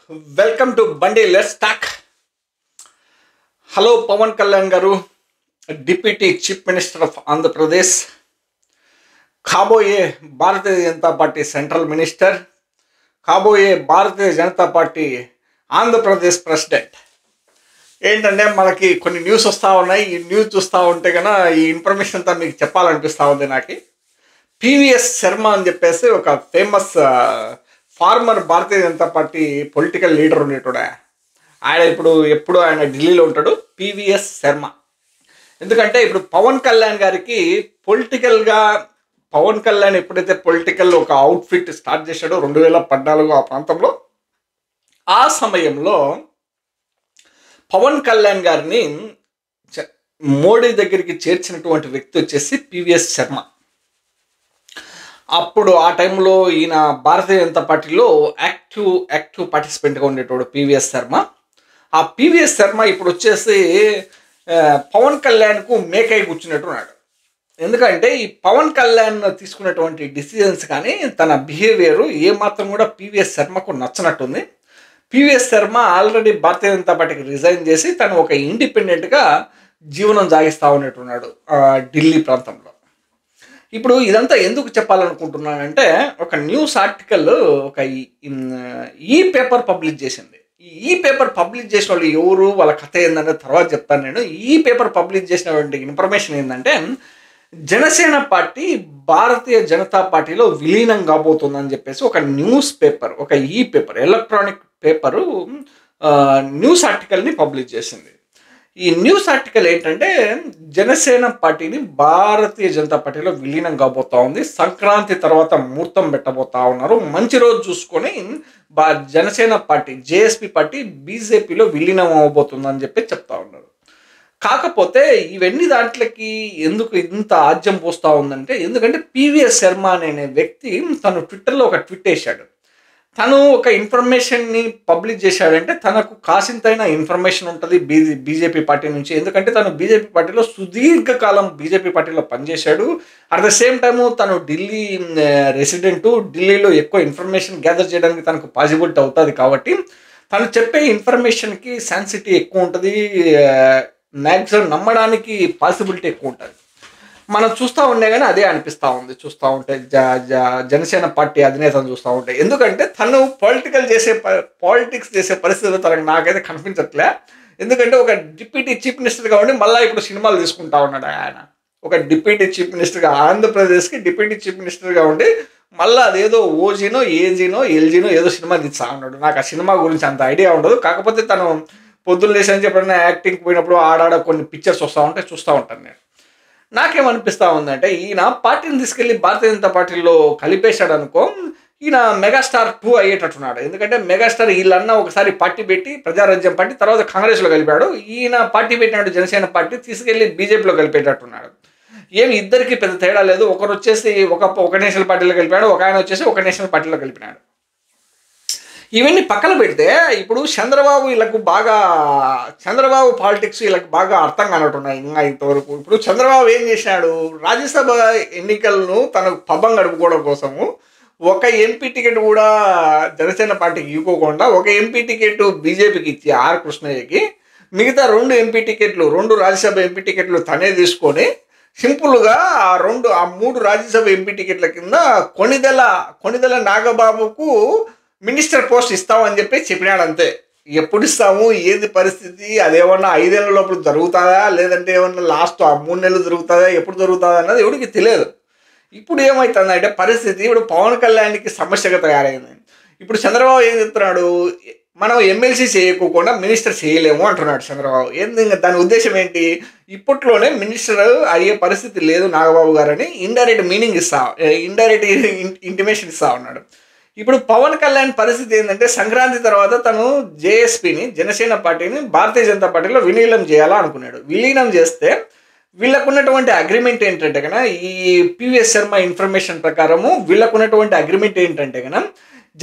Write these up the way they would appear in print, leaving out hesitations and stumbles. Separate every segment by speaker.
Speaker 1: Welcome to Bandi let's talk. Hello Pavan Kalyan garu, deputy chief minister of Andhra Pradesh, కాబోయే Bharatiya Janata Party central minister, కాబోయే Bharatiya Janata Party Andhra Pradesh president. ఏంటంటే మనకి కొన్ని న్యూస్ వస్తూ ఉన్నాయి. ఈ న్యూస్ చూస్తూ ఉంటే కన్నా ఈ ఇన్ఫర్మేషన్ అంతా మీకు చెప్పాలనిపిస్తూ ఉంది. నాకు పివిఎస్ శర్మ అని చెప్పేసి ఒక ఫేమస్ ఫార్మర్ భారతీయ జనతా పార్టీ పొలిటికల్ లీడర్ ఉండేటోడా. ఆయన ఎప్పుడు ఆయన ఢిల్లీలో ఉంటాడు. పివిఎస్ శర్మ ఎందుకంటే ఇప్పుడు పవన్ కళ్యాణ్ గారికి పొలిటికల్గా పవన్ కళ్యాణ్ ఎప్పుడైతే పొలిటికల్ ఒక అవుట్ఫిట్ స్టార్ట్ చేశాడో 2014 ఆ ప్రాంతంలో, ఆ సమయంలో పవన్ కళ్యాణ్ గారిని మోడీ దగ్గరికి చేర్చినటువంటి వ్యక్తి వచ్చేసి పివిఎస్ శర్మ. అప్పుడు ఆ టైంలో ఈయన భారతీయ జనతా పార్టీలో యాక్టివ్ పార్టిసిపెంట్గా ఉండేటోడు పివిఎస్ శర్మ. ఆ పివిఎస్ శర్మ ఇప్పుడు వచ్చేసి పవన్ కళ్యాణ్కు మేకై కూర్చున్నట్టున్నాడు. ఎందుకంటే ఈ పవన్ కళ్యాణ్ తీసుకున్నటువంటి డిసిజన్స్ కానీ తన బిహేవియర్ ఏమాత్రం కూడా PVS శర్మకు నచ్చనట్టుంది. PVS Sharma already Bharatiya Janata పార్టీకి రిజైన్ చేసి తను ఒక ఇండిపెండెంట్గా జీవనం సాగిస్తూ ఉన్నట్టున్నాడు ఢిల్లీ ప్రాంతంలో. ఇప్పుడు ఇదంతా ఎందుకు చెప్పాలనుకుంటున్నానంటే, ఒక న్యూస్ ఆర్టికల్ ఒక ఈ పేపర్ పబ్లిష్ చేసింది. ఈ పేపర్ పబ్లిష్ చేసిన వాళ్ళు ఎవరు, వాళ్ళ కథ ఏంటనే తర్వాత చెప్తాను నేను. ఈ పేపర్ పబ్లిష్ చేసినటువంటి ఇన్ఫర్మేషన్ ఏంటంటే, జనసేన పార్టీ భారతీయ జనతా పార్టీలో విలీనం కాబోతుందని చెప్పేసి ఒక న్యూస్ పేపర్, ఒక ఈ పేపర్, ఎలక్ట్రానిక్ పేపరు న్యూస్ ఆర్టికల్ని పబ్లిష్ చేసింది. ఈ న్యూస్ ఆర్టికల్ ఏంటంటే, జనసేన పార్టీని భారతీయ జనతా పార్టీలో విలీనం కాబోతా ఉంది. సంక్రాంతి తర్వాత ముహూర్తం పెట్టబోతా ఉన్నారు. మంచి రోజు చూసుకొని జనసేన పార్టీ, జేఎస్పీ పార్టీ బీజేపీలో విలీనం అవ్వబోతుందని చెప్పి చెప్తా ఉన్నారు. కాకపోతే ఇవన్నీ దాంట్లోకి ఎందుకు ఇంత ఆజ్యం పోస్తూ ఉందంటే, ఎందుకంటే పివిఎస్ శర్మ అనే వ్యక్తి తను ట్విట్టర్లో ఒక ట్వీట్ వేశాడు. తను ఒక ఇన్ఫర్మేషన్ని పబ్లిష్ చేశాడంటే తనకు కాసింతైన ఇన్ఫర్మేషన్ ఉంటుంది బీజేపీ పార్టీ నుంచి. ఎందుకంటే తను బీజేపీ పార్టీలో సుదీర్ఘకాలం బీజేపీ పార్టీలో పనిచేశాడు. అట్ ద సేమ్ టైము తను ఢిల్లీ రెసిడెంటు. ఢిల్లీలో ఎక్కువ ఇన్ఫర్మేషన్ గ్యాదర్ చేయడానికి తనకు పాసిబిలిటీ అవుతుంది. కాబట్టి తను చెప్పే ఇన్ఫర్మేషన్కి సెన్సిటీ ఎక్కువ ఉంటుంది, మ్యాక్సిమం నమ్మడానికి పాసిబిలిటీ ఎక్కువ ఉంటుంది. మనం చూస్తూ ఉండే కానీ అదే అనిపిస్తూ ఉంది. చూస్తూ ఉంటే జనసేన పార్టీ అధినేతను చూస్తూ ఉంటే, ఎందుకంటే తను పాలిటిక్స్ చేసే పరిస్థితులు తనకు నాకైతే కనిపించట్లే. ఎందుకంటే ఒక డిప్యూటీ చీఫ్ మినిస్టర్గా ఉండి మళ్ళీ ఇప్పుడు సినిమాలు తీసుకుంటా ఉన్నాడు ఆయన. ఒక డిప్యూటీ చీఫ్ మినిస్టర్గా, ఆంధ్రప్రదేశ్కి డిప్యూటీ చీఫ్ మినిస్టర్గా ఉండి మళ్ళీ అదేదో ఓజీనో ఎల్జీనో ఏదో సినిమా తీస్తా ఉన్నాడు. నాకు ఆ సినిమా గురించి అంత ఐడియా ఉండదు. కాకపోతే తను పొద్దున్న లేచి ఎప్పుడైనా యాక్టింగ్కి పోయినప్పుడు ఆడాడ కొన్ని పిక్చర్స్ వస్తూ ఉంటే చూస్తూ ఉంటాను నేను. నాకేమనిపిస్తూ ఉందంటే, ఈయన పార్టీని తీసుకెళ్ళి భారతీయ జనతా పార్టీలో కలిపేశాడు అనుకో, ఈయన మెగాస్టార్ 2 అయ్యేటట్టున్నాడు. ఎందుకంటే మెగాస్టార్ వీళ్ళన్నా ఒకసారి పార్టీ పెట్టి ప్రజారాజ్యం పార్టీ తర్వాత కాంగ్రెస్లో కలిపాడు. ఈయన పార్టీ పెట్టినాడు జనసేన పార్టీ, తీసుకెళ్ళి బీజేపీలో కలిపేటట్టున్నాడు. ఏమి ఇద్దరికి పెద్ద తేడా లేదు. ఒకరు వచ్చేసి ఒక నేషనల్ పార్టీలో కలిపాడు, ఒక ఆయన వచ్చేసి ఒక నేషనల్ పార్టీలో కలిపినాడు. ఇవన్నీ పక్కన పెడితే ఇప్పుడు చంద్రబాబు పాలిటిక్స్ వీళ్ళకి బాగా అర్థం కానట్టున్నాయి ఇంకా ఇంతవరకు. ఇప్పుడు చంద్రబాబు ఏం చేసినాడు, రాజ్యసభ ఎన్నికలను తనకు పబ్బం గడుపుకోవడం కోసము ఒక ఎంపీ టికెట్ కూడా జనసేన పార్టీకి ఇవ్వకుండా ఒక ఎంపీ టికెట్ బీజేపీకి ఇచ్చి ఆర్ కృష్ణయ్యకి, మిగతా 2 రాజ్యసభ ఎంపీ టికెట్లు తనే తీసుకొని సింపుల్గా ఆ 3 రాజ్యసభ ఎంపీ టికెట్ల కింద కొణిదెల నాగబాబుకు మినిస్టర్ పోస్ట్ ఇస్తామని చెప్పి చెప్పినాడు. అంతే. ఎప్పుడు ఇస్తాము, ఏది పరిస్థితి, అదేమన్నా 5 ఏళ్ళ లోపల జరుగుతుందా, లేదంటే ఏమన్నా లాస్ట్ 3 నెలలు జరుగుతుందా, ఎప్పుడు జరుగుతుందా అన్నది ఎవరికి తెలియదు. ఇప్పుడు ఏమవుతుందంటే పరిస్థితి, ఇప్పుడు పవన్ కళ్యాణ్కి సమస్యగా తయారైంది. ఇప్పుడు చంద్రబాబు ఏం చెప్తున్నాడు, మనం ఎమ్మెల్సీ చేయకోకుండా మినిస్టర్ చేయలేము అంటున్నాడు చంద్రబాబు. దాని ఉద్దేశం ఏంటి, ఇప్పట్లోనే మినిస్టర్ అయ్యే పరిస్థితి లేదు నాగబాబు గారని ఇండైరెక్ట్ ఇంటిమేషన్ ఇస్తా ఉన్నాడు. ఇప్పుడు పవన్ కళ్యాణ్ పరిస్థితి ఏంటంటే, సంక్రాంతి తర్వాత తను జేఎస్పీని, జనసేన పార్టీని భారతీయ జనతా పార్టీలో విలీనం చేయాలా అనుకున్నాడు. విలీనం చేస్తే వీళ్ళకున్నటువంటి అగ్రిమెంట్ ఏంటంటే కన్నా, ఈ పివిఎస్ శర్మ ఇన్ఫర్మేషన్ ప్రకారము వీళ్ళకున్నటువంటి అగ్రిమెంట్ ఏంటంటే కన్నా,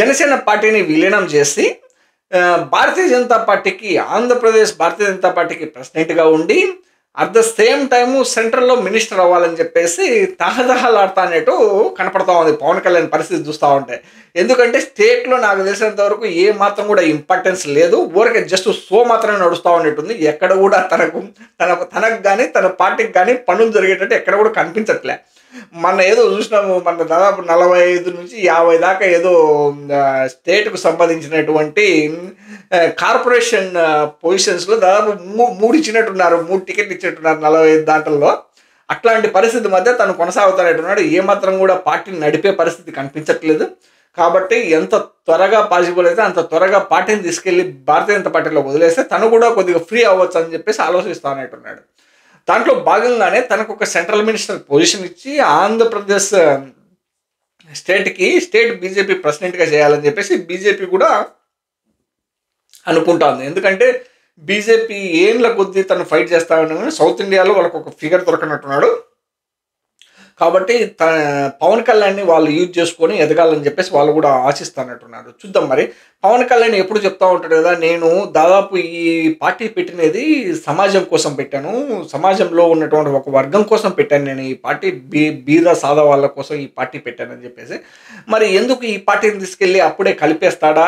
Speaker 1: జనసేన పార్టీని విలీనం చేసి భారతీయ జనతా పార్టీకి, ఆంధ్రప్రదేశ్ భారతీయ జనతా పార్టీకి ప్రెసిడెంట్గా ఉండి అట్ ద సేమ్ టైము సెంట్రల్‌లో మినిస్టర్ అవ్వాలని చెప్పేసి తహతహలాడుతానేట్టు కనపడతా ఉంది పవన్ కళ్యాణ్ పరిస్థితి చూస్తా ఉంటే. ఎందుకంటే స్టేట్‌లో నాకు తెలిసినంత వరకు ఏ మాత్రం కూడా ఇంపార్టెన్స్ లేదు. ఊరికే జస్ట్ షో మాత్రమే నడుస్తా ఉన్నట్టుంది. ఎక్కడ కూడా తనకు గాని, తన పార్టీకి గాని పనులు జరిగేటట్టు ఎక్కడ కూడా కనిపించట్లే. మొన్న ఏదో చూసినాము. మొన్న దాదాపు 45-50 దాకా ఏదో స్టేట్‌కు సంబంధించినటువంటి కార్పొరేషన్ పొజిషన్స్‌లో దాదాపు 3 ఇచ్చినట్టున్నారు. 3 టికెట్లు ఇచ్చినట్టున్నారు 45 దాంట్లో. అట్లాంటి పరిస్థితి మధ్య తను కొనసాగుతున్నట్టున్నాడు. ఏమాత్రం కూడా పార్టీని నడిపే పరిస్థితి కనిపించట్లేదు. కాబట్టి ఎంత త్వరగా పాసిబుల్ అయితే అంత త్వరగా పార్టీని తీసుకెళ్ళి భారతీయ జనతా పార్టీలో వదిలేస్తే తను కూడా కొద్దిగా ఫ్రీ అవ్వచ్చు అని చెప్పేసి ఆలోచిస్తానట్టున్నాడు. దాంట్లో భాగంగానే తనకు ఒక సెంట్రల్ మినిస్టర్ పొజిషన్ ఇచ్చి ఆంధ్రప్రదేశ్ స్టేట్ బీజేపీ ప్రెసిడెంట్గా చేయాలని చెప్పేసి బీజేపీ కూడా అనుకుంటోంది. ఎందుకంటే బీజేపీ ఏండ్ల కొద్దీ తను ఫైట్ చేస్తా ఉన్నాడు. సౌత్ ఇండియాలో వాళ్ళకు ఒక ఫిగర్ దొరకనట్టున్నాడు. కాబట్టి పవన్ కళ్యాణ్ని వాళ్ళు యూజ్ చేసుకొని ఎదగాలని చెప్పేసి వాళ్ళు కూడా ఆశిస్తానట్టున్నారు. చూద్దాం మరి. పవన్ కళ్యాణ్ ఎప్పుడు చెప్తా ఉంటాడు కదా, నేను దాదాపు ఈ పార్టీ పెట్టినది సమాజం కోసం పెట్టాను, సమాజంలో ఉన్నటువంటి ఒక వర్గం కోసం పెట్టాను, నేను ఈ పార్టీ బీద సాదా వాళ్ళ కోసం ఈ పార్టీ పెట్టానని చెప్పేసి. మరి ఎందుకు ఈ పార్టీని తీసుకెళ్ళి అప్పుడే కలిపేస్తాడా,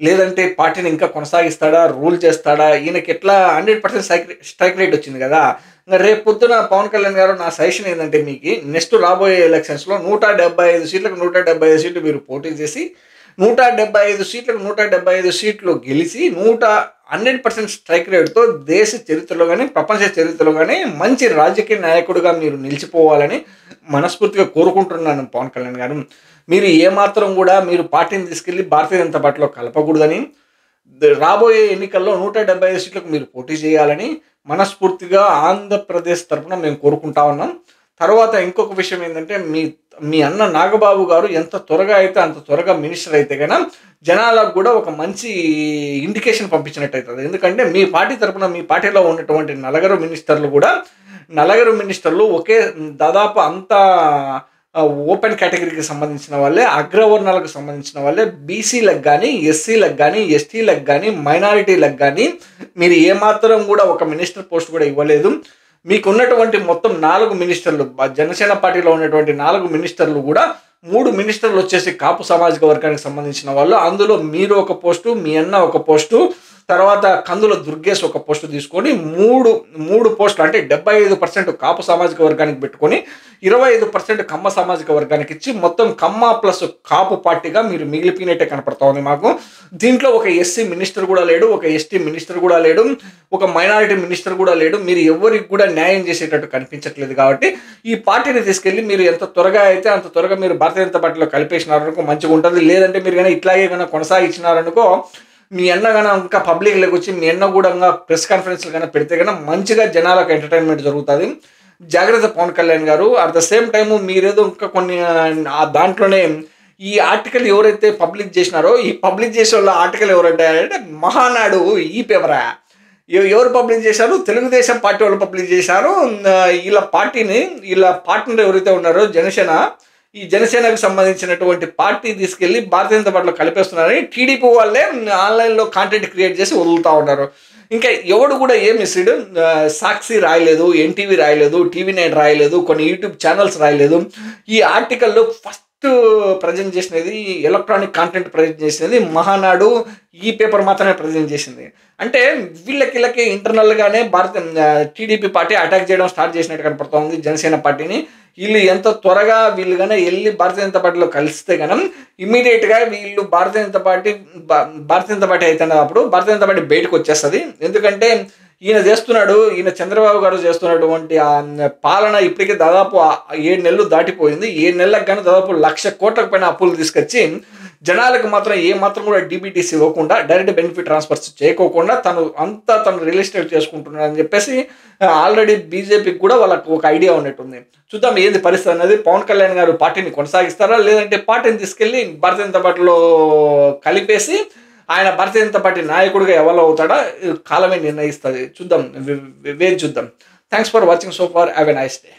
Speaker 1: లేదంటే పార్టీని ఇంకా కొనసాగిస్తాడా, రూల్ చేస్తాడా? ఈయనకి ఎట్లా 100% స్ట్రైక్ రేట్ వచ్చింది కదా. ఇంకా రేపు పొద్దున పవన్ కళ్యాణ్ గారు నా సజెషన్ ఏంటంటే, మీకు నెక్స్ట్ రాబోయే ఎలక్షన్స్లో 175 సీట్లకు 175 సీట్లు మీరు పోటీ చేసి 175 సీట్లకు 175 సీట్లు గెలిచి 100% స్ట్రైక్ రేట్తో దేశ చరిత్రలో కానీ ప్రపంచ చరిత్రలో కానీ మంచి రాజకీయ నాయకుడిగా మీరు నిలిచిపోవాలని మనస్ఫూర్తిగా కోరుకుంటున్నాను పవన్ కళ్యాణ్ గారు. మీరు ఏమాత్రం కూడా మీరు పార్టీని తీసుకెళ్ళి భారతీయ జనతా పార్టీలో కలపకూడదని, రాబోయే ఎన్నికల్లో 175 సీట్లకు మీరు పోటీ చేయాలని మనస్ఫూర్తిగా ఆంధ్రప్రదేశ్ తరఫున మేము కోరుకుంటా ఉన్నాం. తర్వాత ఇంకొక విషయం ఏంటంటే, మీ అన్న నాగబాబు గారు ఎంత త్వరగా అయితే అంత త్వరగా మినిస్టర్ అయితే కనుక జనాలకు కూడా ఒక మంచి ఇండికేషన్ పంపించినట్టు అవుతుంది. ఎందుకంటే మీ పార్టీ తరఫున మీ పార్టీలో ఉన్నటువంటి నలుగురు మినిస్టర్లు ఒకే దాదాపు అంతా ఓపెన్ కేటగిరీకి సంబంధించిన వాళ్ళే, అగ్రవర్ణాలకు సంబంధించిన వాళ్ళే, బీసీలకు కానీ, ఎస్సీలకు కానీ, ఎస్టీలకు కానీ, మైనారిటీలకు కానీ మీరు ఏమాత్రం కూడా ఒక మినిస్టర్ పోస్ట్ కూడా ఇవ్వలేదు. మీకున్నటువంటి మొత్తం 4 మినిస్టర్లు, జనసేన పార్టీలో ఉన్నటువంటి 4 మినిస్టర్లు కూడా 3 మినిస్టర్లు వచ్చేసి కాపు సామాజిక వర్గానికి సంబంధించిన వాళ్ళు. అందులో మీరు ఒక పోస్టు, మీ అన్న ఒక పోస్టు, తర్వాత కందుల దుర్గేష్ ఒక పోస్టు తీసుకొని మూడు పోస్టులు అంటే 75% కాపు సామాజిక వర్గానికి పెట్టుకొని 25% కమ్మ సామాజిక వర్గానికి ఇచ్చి మొత్తం కమ్మ ప్లస్ కాపు పార్టీగా మీరు మిగిలిపోయినట్టే కనపడతా ఉంది మాకు. దీంట్లో ఒక ఎస్సీ మినిస్టర్ కూడా లేడు, ఒక ఎస్టీ మినిస్టర్ కూడా లేడు, ఒక మైనారిటీ మినిస్టర్ కూడా లేడు. మీరు ఎవరికి కూడా న్యాయం చేసేటట్టు కనిపించట్లేదు. కాబట్టి ఈ పార్టీని తీసుకెళ్ళి మీరు ఎంత త్వరగా అయితే అంత త్వరగా మీరు భారతీయ జనతా పార్టీలో కలిపేసినారనుకో మంచిగా ఉంటుంది. లేదంటే మీరు కానీ ఇట్లాగే కన్నా కొనసాగించినారనుకో, మీ అన్న కన్నా ఇంకా పబ్లిక్లోకి వచ్చి మీ అన్న కూడా ప్రెస్ కాన్ఫరెన్స్లు కన్నా పెడితే కన్నా మంచిగా జనాలకు ఎంటర్టైన్మెంట్ జరుగుతుంది. జాగ్రత్త పవన్ కళ్యాణ్ గారు. అట్ ద సేమ్ టైము మీరేదో ఇంకా కొన్ని దాంట్లోనే ఈ ఆర్టికల్ ఎవరైతే పబ్లిక్ చేసినారో, ఈ పబ్లిక్ చేసే వాళ్ళ ఆర్టికల్ ఎవరంటే మహానాడు ఈ పేపరా ఎవరు పబ్లిక్ చేశారు? తెలుగుదేశం పార్టీ వాళ్ళు పబ్లిక్ చేశారు. వీళ్ళ పార్ట్నర్ ఎవరైతే ఉన్నారో ఈ జనసేనకు సంబంధించినటువంటి పార్టీ తీసుకెళ్లి భారతీయ జనతా పార్టీలో కలిపేస్తున్నారని టీడీపీ వాళ్ళే ఆన్లైన్లో కాంటెంట్ క్రియేట్ చేసి వదులుతూ ఉన్నారు. ఇంకా ఎవడు కూడా ఏం మిస్డ్, సాక్షి రాయలేదు, ఎన్టీవీ రాయలేదు, టీవీ9 రాయలేదు, కొన్ని యూట్యూబ్ ఛానల్స్ రాయలేదు. ఈ ఆర్టికల్లో ఫస్ట్ ప్రజెంట్ చేసినది, ఎలక్ట్రానిక్ కాంటెంట్ ప్రజెంట్ చేసినది మహానాడు ఈ పేపర్ మాత్రమే ప్రజెంట్ చేసింది. అంటే వీళ్ళకి ఇంటర్నల్గానే టీడీపీ పార్టీ అటాక్ చేయడం స్టార్ట్ చేసినట్టు కనపడుతూ ఉంది జనసేన పార్టీని. వీళ్ళు ఎంత త్వరగా వీళ్ళు కానీ వెళ్ళి భారతీయ జనతా పార్టీలో కలిస్తే కనుక ఇమ్మీడియట్గా వీళ్ళు భారతీయ జనతా పార్టీ అవుతున్నప్పుడు అప్పుడు భారతీయ జనతా పార్టీ బయటకు వచ్చేస్తుంది. ఎందుకంటే ఈయన చంద్రబాబు గారు చేస్తున్నటువంటి ఆ పాలన ఇప్పటికే దాదాపు 7 నెలలు దాటిపోయింది. 7 నెలలకు కానీ దాదాపు 1,00,000 కోట్లకు పైన అప్పులు తీసుకొచ్చి జనాలకు మాత్రం ఏమాత్రం కూడా డీబీటీసీ ఇవ్వకుండా, డైరెక్ట్ బెనిఫిట్ ట్రాన్స్ఫర్స్ చేయకోకుండా తను రియల్ ఎస్టేట్ చేసుకుంటున్నాడు అని చెప్పేసి ఆల్రెడీ బీజేపీకి కూడా వాళ్ళకు ఒక ఐడియా ఉన్నట్టుంది. చూద్దాం ఏంది పరిస్థితి అనేది. పవన్ కళ్యాణ్ గారు పార్టీని కొనసాగిస్తారా, లేదంటే పార్టీని తీసుకెళ్ళి భారతీయ జనతా పార్టీలో కలిపేసి ఆయన భారతీయ జనతా పార్టీ నాయకుడిగా ఎవరు అవుతాడా కాలమే నిర్ణయిస్తుంది. చూద్దాం. Thanks for watching so far. Have a nice day.